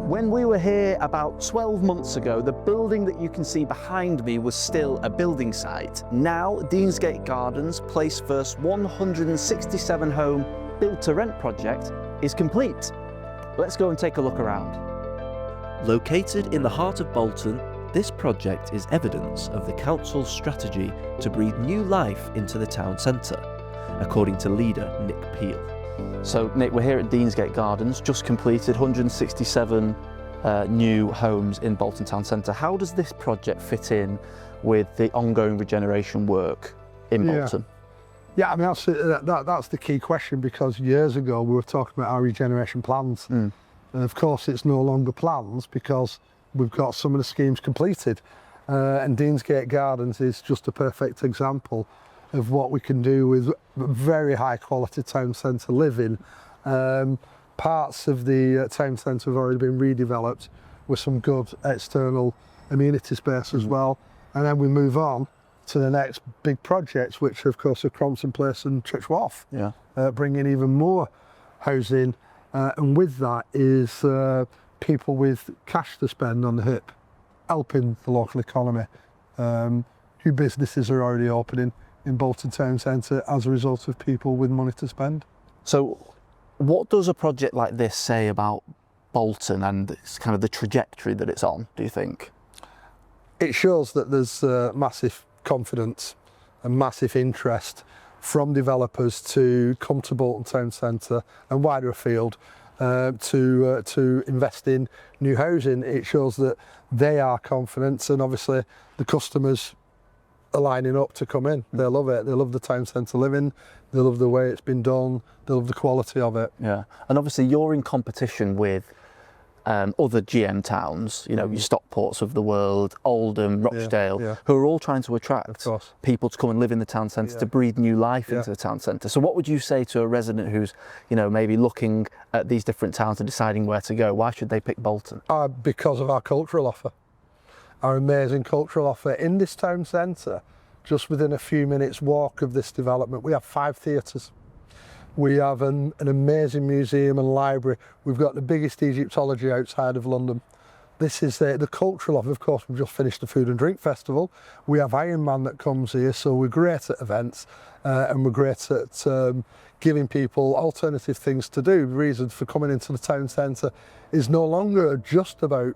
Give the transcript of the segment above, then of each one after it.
When we were here about 12 months ago, the building that you can see behind me was still a building site. Now, Deansgate Gardens, Placefirst 167 home build to rent project is complete. Let's go and take a look around. Located in the heart of Bolton, this project is evidence of the council's strategy to breathe new life into the town centre, according to leader Nick Peel. So Nick, we're here at Deansgate Gardens, just completed 167 new homes in Bolton town centre. How does this project fit in with the ongoing regeneration work in Bolton? Yeah, I mean, that's the key question, because years ago we were talking about our regeneration plans. And of course it's no longer plans because we've got some of the schemes completed. And Deansgate Gardens is just a perfect example of what we can do with very high quality town centre living. Parts of the town centre have already been redeveloped with some good external amenity space as well. And then we move on to the next big projects, which of course are Crompton Place and Church Wharf, bringing even more housing. And with that is people with cash to spend on the hip, helping the local economy. New businesses are already opening in Bolton town centre as a result of people with money to spend. So what does a project like this say about Bolton and it's kind of the trajectory that it's on, do you think? It shows that there's massive confidence and massive interest from developers to come to Bolton town centre and wider afield to invest in new housing. It shows that they are confident, and obviously the customers are lining up to come in. They love it. They love the town centre living. They love the way it's been done. They love the quality of it. Yeah, and obviously you're in competition with other GM towns, you know, your Stockports of the world, Oldham, Rochdale, who are all trying to attract people to come and live in the town centre, to breathe new life into the town centre. So what would you say to a resident who's, you know, maybe looking at these different towns and deciding where to go? Why should they pick Bolton? Because of our cultural offer. Our amazing cultural offer in this town centre. Just within a few minutes walk of this development, we have 5 theatres. We have an amazing museum and library. We've got the biggest Egyptology outside of London. This is the cultural offer. Of course, we've just finished the Food and Drink Festival. We have Iron Man that comes here, so we're great at events and we're great at giving people alternative things to do. The reason for coming into the town centre is no longer just about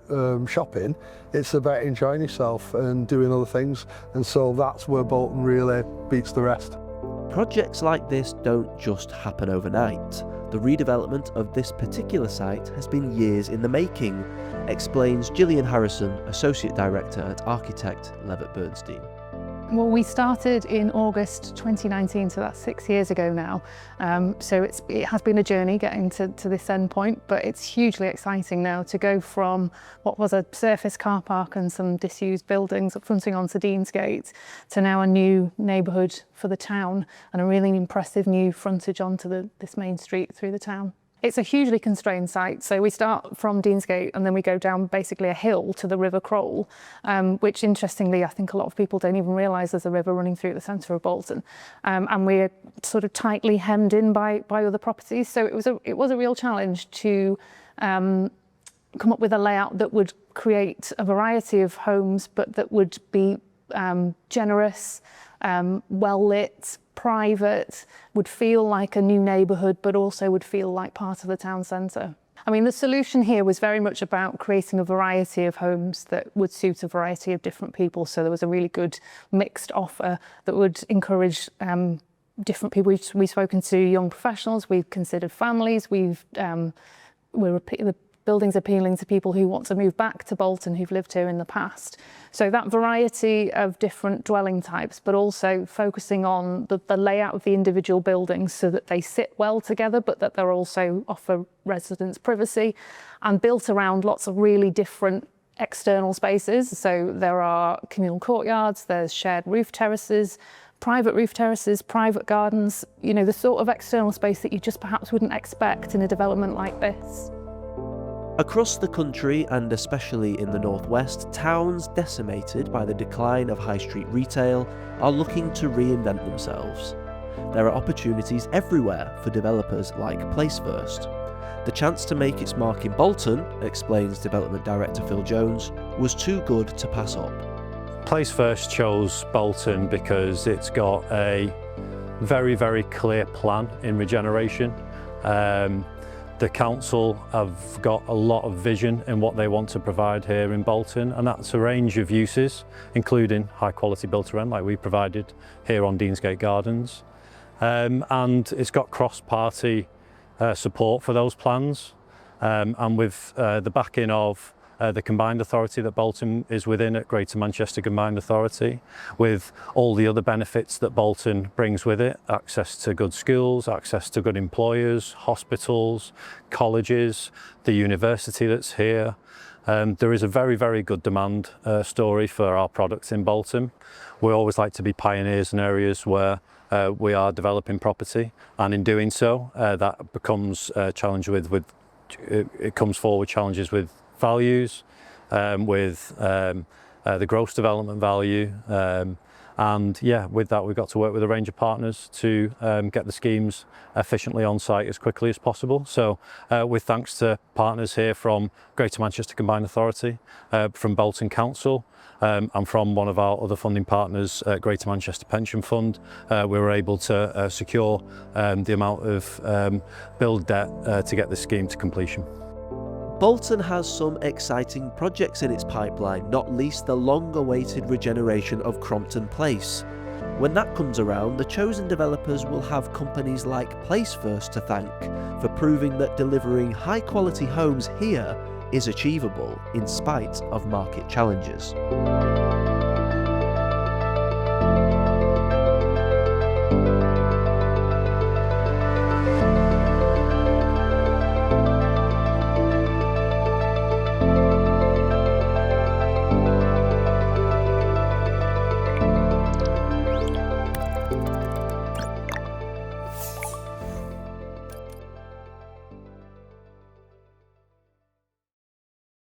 shopping, it's about enjoying yourself and doing other things, and so that's where Bolton really beats the rest. Projects like this don't just happen overnight. The redevelopment of this particular site has been years in the making, explains Gillian Harrison, Associate Director at Architect Levitt Bernstein. Well, we started in August 2019, so that's 6 years ago now. So it has been a journey getting to this end point, but it's hugely exciting now to go from what was a surface car park and some disused buildings fronting onto Deansgate to now a new neighbourhood for the town and a really impressive new frontage onto this main street through the town. It's a hugely constrained site, so we start from Deansgate and then we go down basically a hill to the River Crowle, which interestingly I think a lot of people don't even realise there's a river running through the centre of Bolton, and we're sort of tightly hemmed in by other properties, so it was a real challenge to come up with a layout that would create a variety of homes but that would be generous, well lit, private, would feel like a new neighbourhood but also would feel like part of the town centre. I mean, the solution here was very much about creating a variety of homes that would suit a variety of different people, so there was a really good mixed offer that would encourage different people. We've spoken to young professionals, we've considered families, the building's appealing to people who want to move back to Bolton who've lived here in the past. So that variety of different dwelling types, but also focusing on the layout of the individual buildings so that they sit well together, but that they're also offer residents privacy, and built around lots of really different external spaces. So there are communal courtyards, there's shared roof terraces, private gardens, you know, the sort of external space that you just perhaps wouldn't expect in a development like this. Across the country, and especially in the northwest, towns decimated by the decline of high street retail are looking to reinvent themselves. There are opportunities everywhere for developers like Placefirst. The chance to make its mark in Bolton, explains Development Director Phil Jones, was too good to pass up. Placefirst chose Bolton because it's got a very, very clear plan in regeneration. The council have got a lot of vision in what they want to provide here in Bolton, and that's a range of uses, including high quality built to rent like we provided here on Deansgate Gardens. And it's got cross-party support for those plans, and with the backing of the combined authority that Bolton is within at Greater Manchester Combined Authority, with all the other benefits that Bolton brings with it, access to good schools, access to good employers, hospitals, colleges, the university that's here. There is a very, very good demand story for our products in Bolton. We always like to be pioneers in areas where we are developing property, and in doing so, that becomes a challenge it comes forward challenges with values, with the gross development value, and yeah, with that we've got to work with a range of partners to get the schemes efficiently on site as quickly as possible. So with thanks to partners here from Greater Manchester Combined Authority, from Bolton Council, and from one of our other funding partners, Greater Manchester Pension Fund, we were able to secure the amount of build debt to get the scheme to completion. Bolton has some exciting projects in its pipeline, not least the long-awaited regeneration of Crompton Place. When that comes around, the chosen developers will have companies like Placefirst to thank for proving that delivering high-quality homes here is achievable in spite of market challenges.